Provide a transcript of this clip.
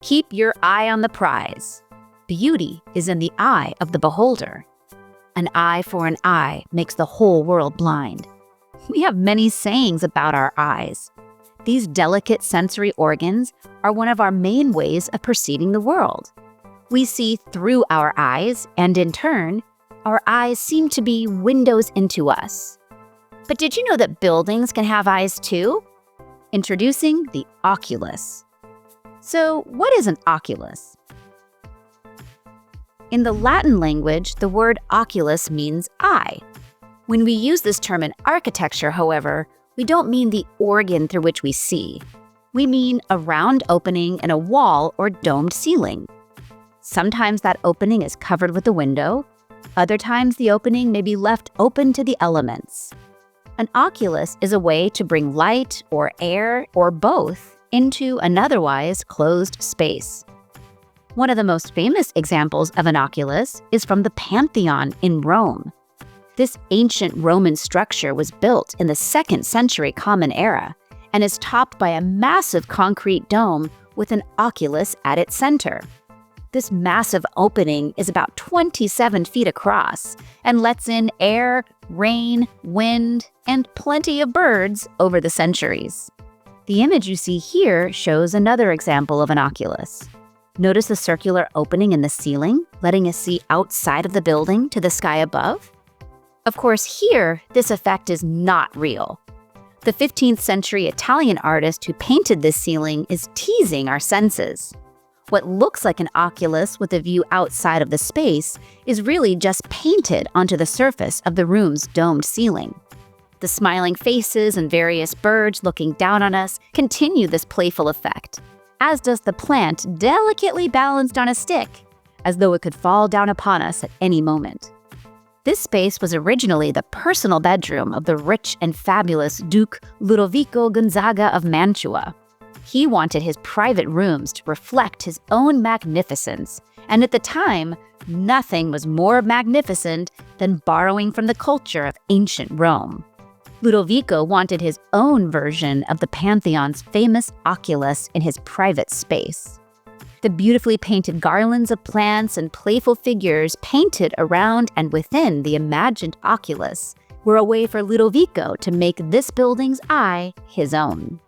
Keep your eye on the prize. Beauty is in the eye of the beholder. An eye for an eye makes the whole world blind. We have many sayings about our eyes. These delicate sensory organs are one of our main ways of perceiving the world. We see through our eyes, and in turn, our eyes seem to be windows into us. But did you know that buildings can have eyes too? Introducing the Oculus. So, what is an oculus? In the Latin language, the word oculus means eye. When we use this term in architecture, however, we don't mean the organ through which we see. We mean a round opening in a wall or domed ceiling. Sometimes that opening is covered with a window. Other times the opening may be left open to the elements. An oculus is a way to bring light or air or both into an otherwise closed space. One of the most famous examples of an oculus is from the Pantheon in Rome. This ancient Roman structure was built in the 2nd century Common Era and is topped by a massive concrete dome with an oculus at its center. This massive opening is about 27 feet across and lets in air, rain, wind, and plenty of birds over the centuries. The image you see here shows another example of an oculus. Notice the circular opening in the ceiling, letting us see outside of the building to the sky above? Of course, here, this effect is not real. The 15th century Italian artist who painted this ceiling is teasing our senses. What looks like an oculus with a view outside of the space is really just painted onto the surface of the room's domed ceiling. The smiling faces and various birds looking down on us continue this playful effect, as does the plant delicately balanced on a stick, as though it could fall down upon us at any moment. This space was originally the personal bedroom of the rich and fabulous Duke Ludovico Gonzaga of Mantua. He wanted his private rooms to reflect his own magnificence, and at the time, nothing was more magnificent than borrowing from the culture of ancient Rome. Ludovico wanted his own version of the Pantheon's famous oculus in his private space. The beautifully painted garlands of plants and playful figures painted around and within the imagined oculus were a way for Ludovico to make this building's eye his own.